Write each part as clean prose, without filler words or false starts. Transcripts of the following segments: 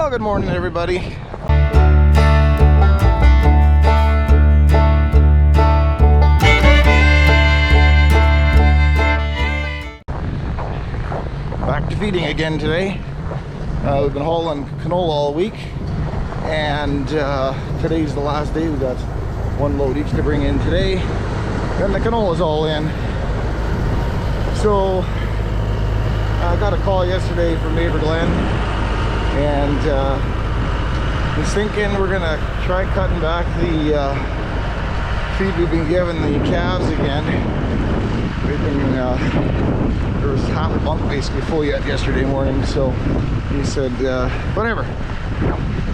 Well, good morning, everybody. Back to feeding again today. We've been hauling canola all week, and today's the last day. We got one load each to bring in today. Then the canola's all in. So I got a call yesterday from neighbor Glenn, and was thinking we're gonna try cutting back the feed we've been giving the calves again. We've been there was half a bunk basically full yet yesterday morning, so he said whatever.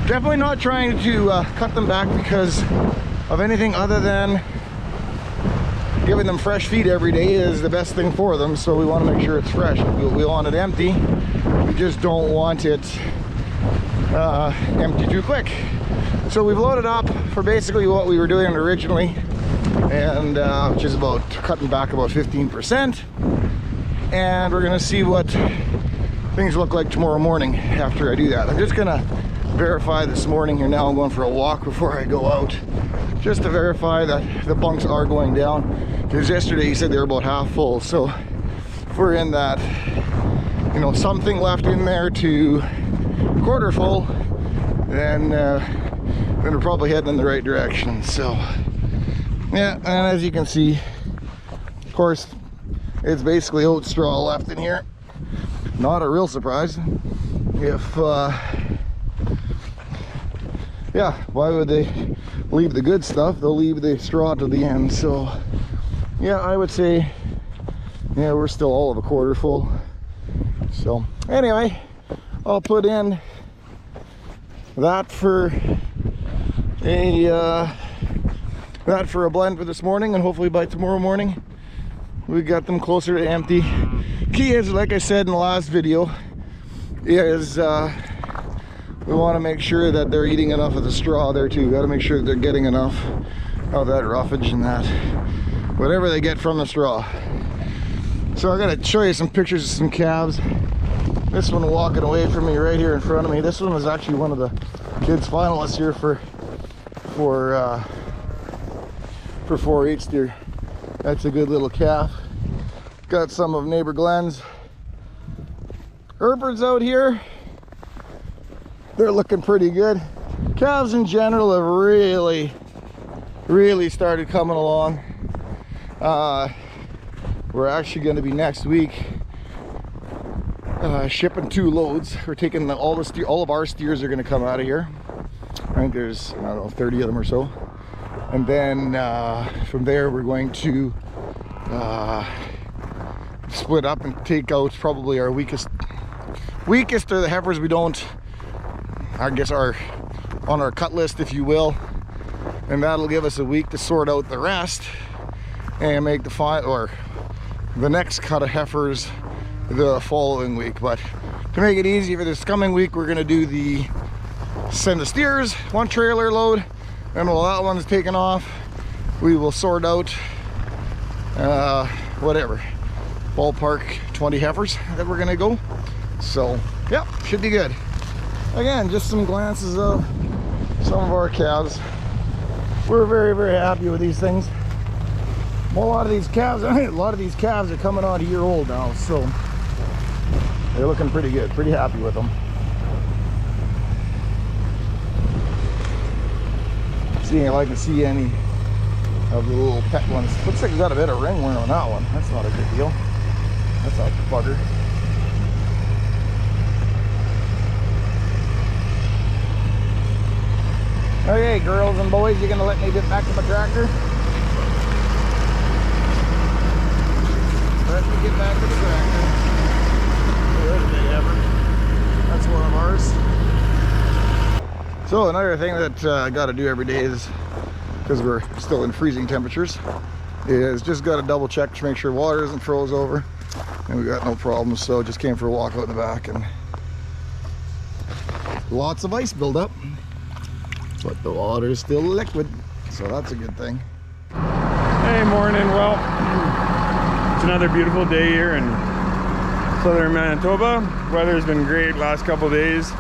Definitely not trying to cut them back because of anything other than giving them fresh feed every day is the best thing for them, so we want to make sure it's fresh. We want it empty. We just don't want it empty too quick. So we've loaded up for basically what we were doing originally, and which is about cutting back about 15%. And we're gonna see what things look like tomorrow morning after I do that. I'm just gonna verify this morning here now. I'm going for a walk before I go out, just to verify that the bunks are going down, because yesterday he said they were about half full. So if we're in that, you know, something left in there to quarter full, then we're probably heading in the right direction. So yeah, and as you can see, of course, it's basically oat straw left in here. Not a real surprise. If yeah, why would they leave the good stuff? They'll leave the straw to the end. So yeah, I would say, yeah, we're still all of a quarter full. So anyway, I'll put in that for a blend for this morning, and hopefully by tomorrow morning we got them closer to empty. Key is, like I said in the last video, is we want to make sure that they're eating enough of the straw there too. Got to make sure that they're getting enough of that roughage and that whatever they get from the straw. So I gotta show you some pictures of some calves. This one walking away from me right here in front of me. This one was actually one of the kids finalists here for 4-H steer. That's a good little calf. Got some of neighbor Glenn's Herefords out here. They're looking pretty good. Calves in general have really started coming along. We're actually going to be next week shipping 2 loads. We're taking all of our steers are going to come out of here. I think there's, I don't know, 30 of them or so. And then from there we're going to split up and take out probably our weakest are the heifers we don't, I guess, are on our cut list, if you will, and that'll give us a week to sort out the rest and make the next cut of heifers the following week. But to make it easy for this coming week, we're going to send the steers 1 trailer load, and while that one's taken off, we will sort out whatever, ballpark 20 heifers that we're gonna go. So yeah, should be good. Again, just some glances of some of our calves. We're very happy with these things. Well, a lot of these calves are coming on a year old now, so they're looking pretty good. Pretty happy with them. Seeing if I can see any of the little pet ones. Looks like we got a bit of ringworm on that one. That's not a good deal. That's a bugger. Okay, girls and boys, you gonna let me get back to my tractor? Let me get back to the tractor. There's a big heifer. That's one of ours. So another thing that I got to do every day is, because we're still in freezing temperatures, is just got to double check to make sure water isn't froze over, and we got no problems. So just came for a walk out in the back, and lots of ice buildup, but the water is still liquid, so that's a good thing. Hey, morning. Well, it's another beautiful day here in southern Manitoba. Weather's been great last couple days.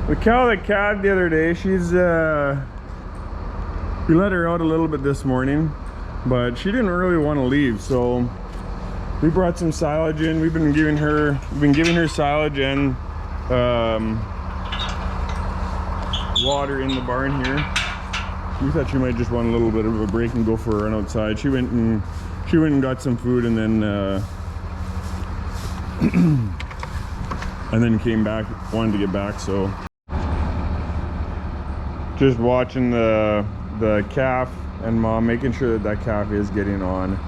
The cow that calved the other day, she's we let her out a little bit this morning, but she didn't really want to leave, so we brought some silage in. We've been giving her silage and water in the barn here. We thought she might just want a little bit of a break and go for a run outside. She went and got some food, and then and then came back, wanted to get back. So just watching the calf and mom, making sure that calf is getting on.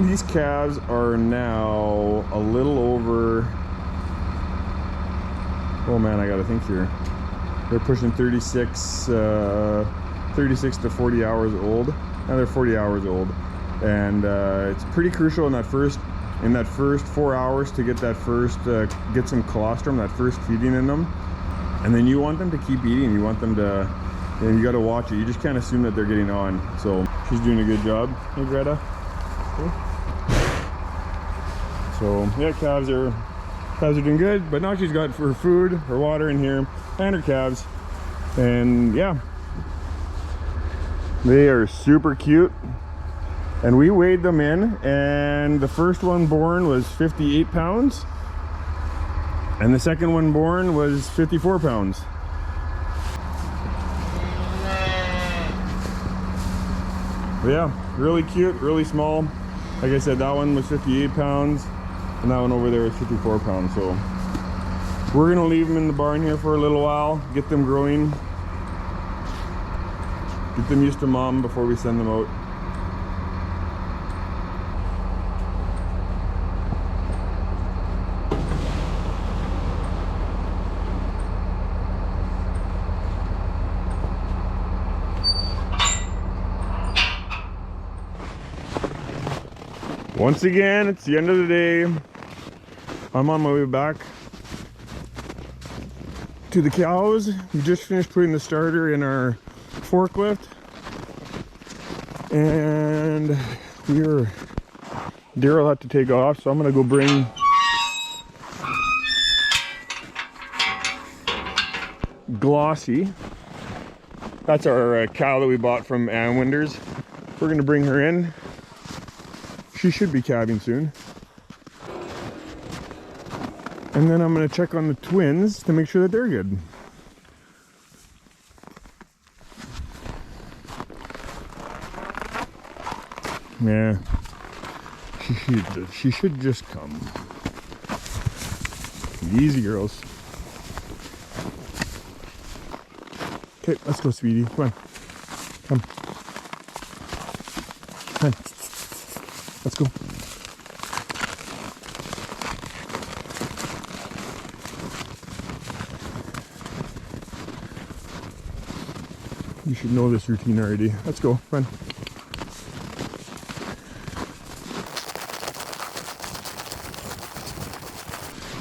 These calves are now a little over, oh man, I gotta think here. They're pushing 36 to 40 hours old. Now they're 40 hours old. And it's pretty crucial in that first 4 hours to get that first, get some colostrum, that first feeding in them. And then you want them to keep eating. You want them to, and you got to watch it. You just can't assume that they're getting on. So she's doing a good job. Hey, Greta. Okay. So yeah, calves are doing good. But now she's got her food, her water in here, and her calves. And yeah, they are super cute. And we weighed them in, and the first one born was 58 pounds. And the second one born was 54 pounds. But yeah, really cute, really small. Like I said, that one was 58 pounds, and that one over there was 54 pounds. So we're gonna leave them in the barn here for a little while, get them growing, get them used to mom before we send them out. Once again, it's the end of the day. I'm on my way back to the cows. We just finished putting the starter in our forklift, and Daryl had to take off, so I'm gonna go bring Glossy. That's our cow that we bought from Ann Winders. We're gonna bring her in. She should be calving soon. And then I'm gonna check on the twins to make sure that they're good. Yeah, she should just come. Easy, girls. Okay, let's go, sweetie. Come on. Come. Come on. Let's go. You should know this routine already. Let's go. Come on.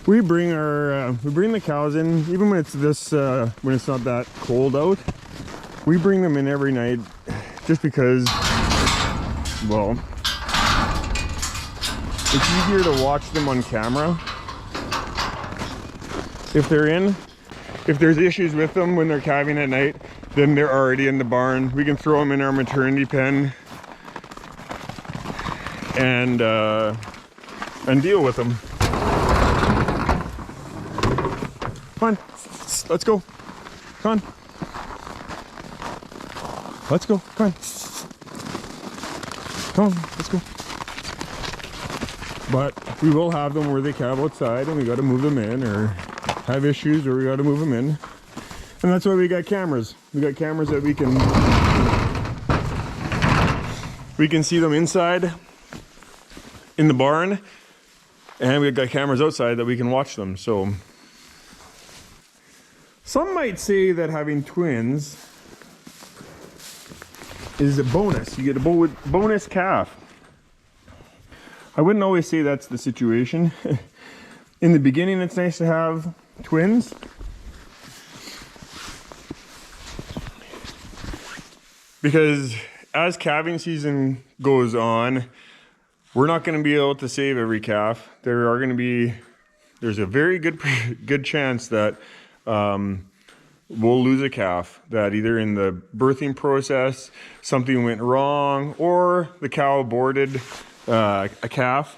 We bring the cows in even when it's when it's not that cold out. We bring them in every night just because, well, it's easier to watch them on camera. If there's issues with them when they're calving at night, then they're already in the barn. We can throw them in our maternity pen and deal with them. Come on, let's go. Come on. Let's go. Come on. Come on, let's go. But we will have them where they calve outside, and we got to move them in, or have issues where we got to move them in. And that's why we got cameras. We got cameras that we can see them inside in the barn, and we've got cameras outside that we can watch them. So some might say that having twins is a bonus. You get a bonus calf. I wouldn't always say that's the situation. In the beginning, it's nice to have twins. Because as calving season goes on, we're not going to be able to save every calf. There's a very good chance that we'll lose a calf that either in the birthing process something went wrong, or the cow aborted a calf,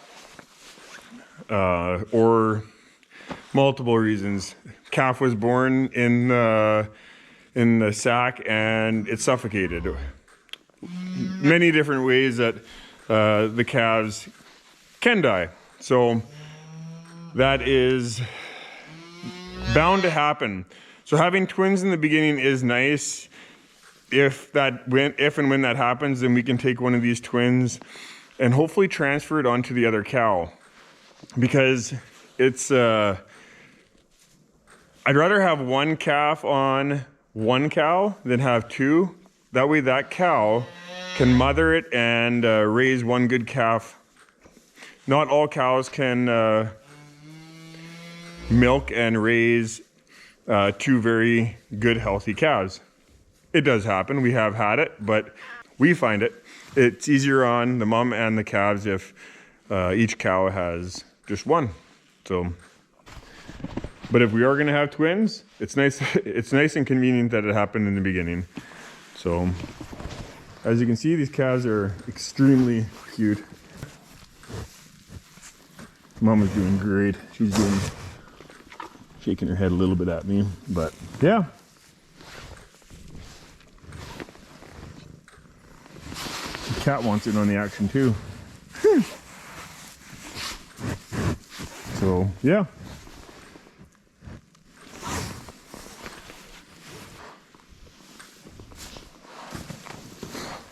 or multiple reasons. Calf was born in the sack and it suffocated. Many different ways that the calves can die. So that is bound to happen. So having twins in the beginning is nice. If and when that happens, then we can take one of these twins and hopefully transfer it onto the other cow. Because it's, I'd rather have one calf on one cow than have two. That way that cow can mother it and raise one good calf. Not all cows can milk and raise two very good healthy calves. It does happen, we have had it, but we find it's easier on the mom and the calves if each cow has just one. So, but if we are gonna have twins, it's nice and convenient that it happened in the beginning. So, as you can see, these calves are extremely cute. Mama's doing great. She's shaking her head a little bit at me, but yeah. The cat wants in on the action too. So yeah.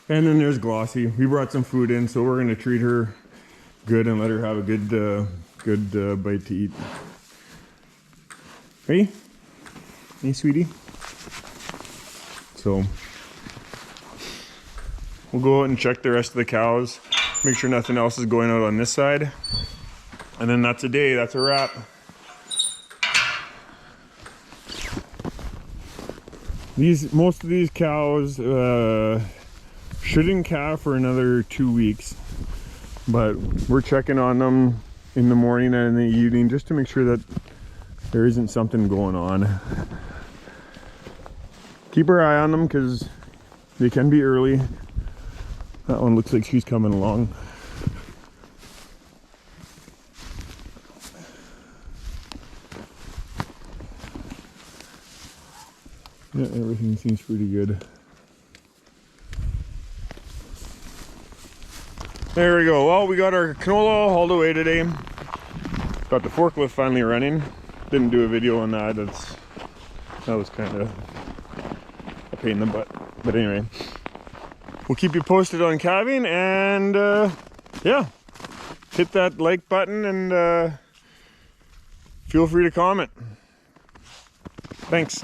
And then there's Glossy. We brought some food in, so we're gonna treat her good and let her have a good bite to eat. Hey, sweetie. So we'll go out and check the rest of the cows, make sure nothing else is going out on this side, and then that's a day. That's a wrap. Most of these cows shouldn't calve for another 2 weeks, but we're checking on them in the morning and in the evening just to make sure that there isn't something going on. Keep our eye on them because they can be early. That one looks like she's coming along. Yeah, everything seems pretty good. There we go. Well, we got our canola hauled away today. Got the forklift finally running. Didn't do a video on that. That was kind of a pain in the butt. But anyway, we'll keep you posted on calving, and yeah, hit that like button and feel free to comment. Thanks.